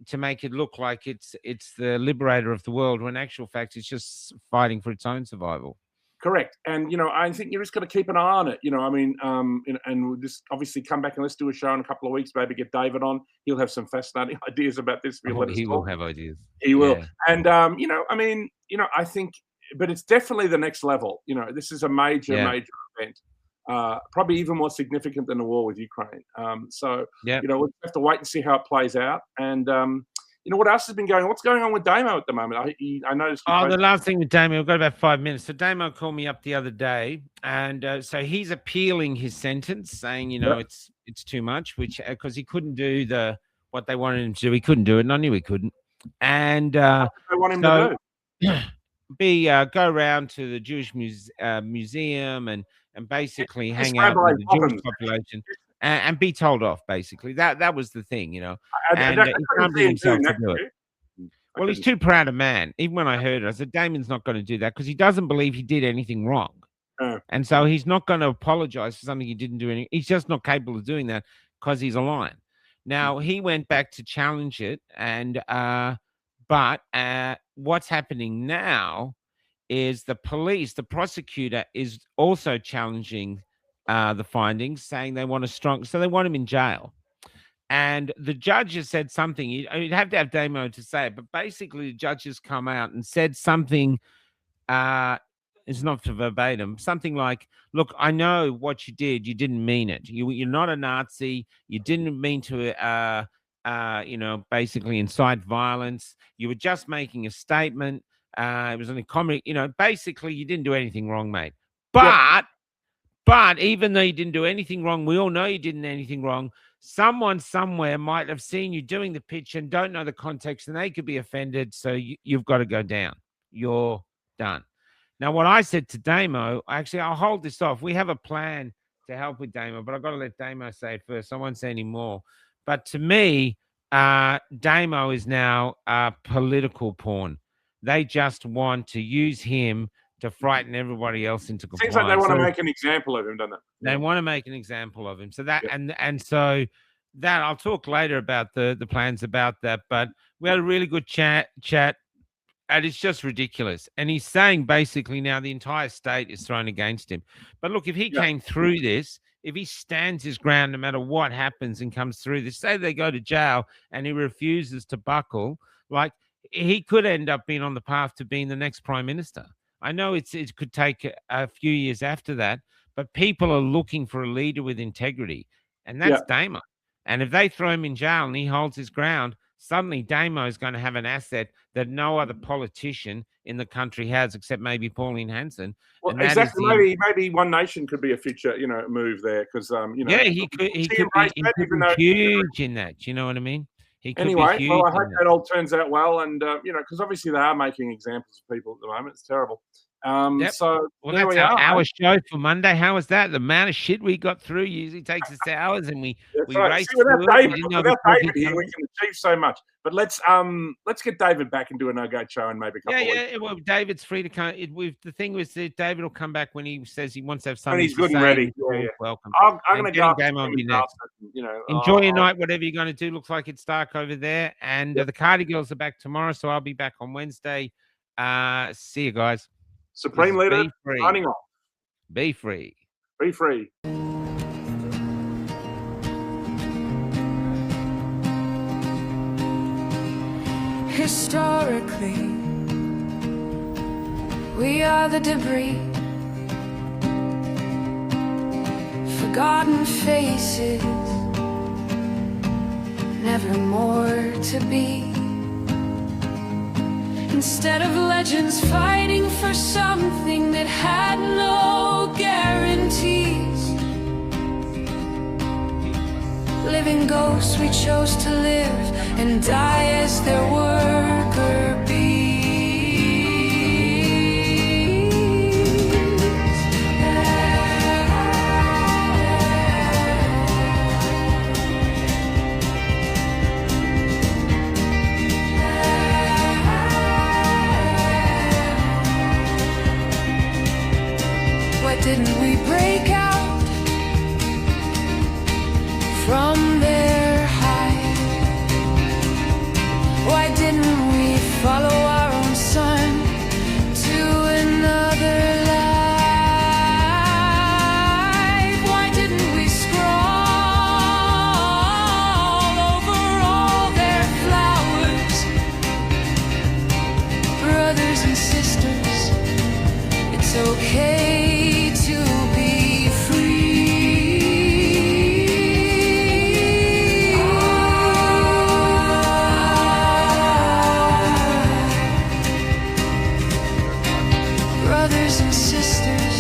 to make it look like it's the liberator of the world, when in actual fact it's just fighting for its own survival? Correct. And, I think you just got to keep an eye on it. I mean, and we'll just obviously come back and let's do a show in a couple of weeks, maybe get David on. He'll have some fascinating ideas about this. He will have ideas. He will. Yeah. And, I mean, I think, but it's definitely the next level. This is a major event. Probably even more significant than the war with Ukraine. So, we'll have to wait and see how it plays out. And, what else has been going on? What's going on with Damo at the moment? I noticed. The last thing with Damo, we've got about 5 minutes. So Damo called me up the other day, and so he's appealing his sentence, saying, it's too much, which because he couldn't do what they wanted him to do. He couldn't do it, and I knew he couldn't. And what do they want him to do? Go around to the Jewish museum and basically hang out with the Jewish population and be told off. Basically, that was the thing, And he can't bring himself to do it. Well, he's too proud a man. Even when I heard it, I said, Damon's not going to do that because he doesn't believe he did anything wrong. And so he's not going to apologize for something he didn't do. He's just not capable of doing that because he's a lion. Now, he went back to challenge it. But what's happening now is the prosecutor is also challenging the findings, saying they want they want him in jail. And the judge has said something. You'd have to have Damo to say it, but basically the judge has come out and said something. It's not verbatim. Something like, "Look, I know what you did. You didn't mean it. You're not a Nazi. You didn't mean to, basically incite violence. You were just making a statement. It was only comedy. Basically, you didn't do anything wrong, mate. But even though you didn't do anything wrong, we all know you didn't do anything wrong. Someone somewhere might have seen you doing the pitch and don't know the context, and they could be offended. So you've got to go down. You're done." Now, what I said to Damo, actually, I'll hold this off. We have a plan to help with Damo, but I've got to let Damo say it first. I won't say any more. But to me, Damo is now political pawn. They just want to use him to frighten everybody else into compliance. Seems like they want to make an example of him, doesn't it? They want to make an example of him. So that and so that I'll talk later about the plans about that. But we had a really good chat, and it's just ridiculous. And he's saying basically now the entire state is thrown against him. But look, if he came through this, if he stands his ground no matter what happens and comes through this, say they go to jail and he refuses to buckle, like he could end up being on the path to being the next prime minister. I know it could take a few years after that, but people are looking for a leader with integrity, and that's Damo. And if they throw him in jail and he holds his ground, suddenly Damo is going to have an asset that no other politician in the country has, except maybe Pauline Hanson. Well, exactly. Maybe One Nation could be a future, move there because he could be huge in that. You know what I mean? Anyway, well, I hope that all turns out well, and because obviously they are making examples of people at the moment. It's terrible. So there we are. Our show for Monday. How was that? The amount of shit we got through usually takes us hours, and we race without David here, we can achieve so much. But let's get David back and do a No-Go show and maybe a couple of weeks. Well, David's free to come. The thing was that David will come back when he says he wants to have something. When he's good and ready. Welcome. I'm going to go. Game on be next. Enjoy your night, whatever you're going to do. Looks like it's dark over there, and the Cardi Girls are back tomorrow, so I'll be back on Wednesday. See you guys. Supreme Leader signing off. Be free. Be free. Historically, we are the debris, forgotten faces, never more to be. Instead of legends fighting for something that had no guarantees, living ghosts we chose to live and die as their worker didn't we break out from their hide? Why didn't we follow our own sun to another life? Why didn't we scroll over all their flowers? Brothers and sisters, it's okay to be free. Brothers and sisters,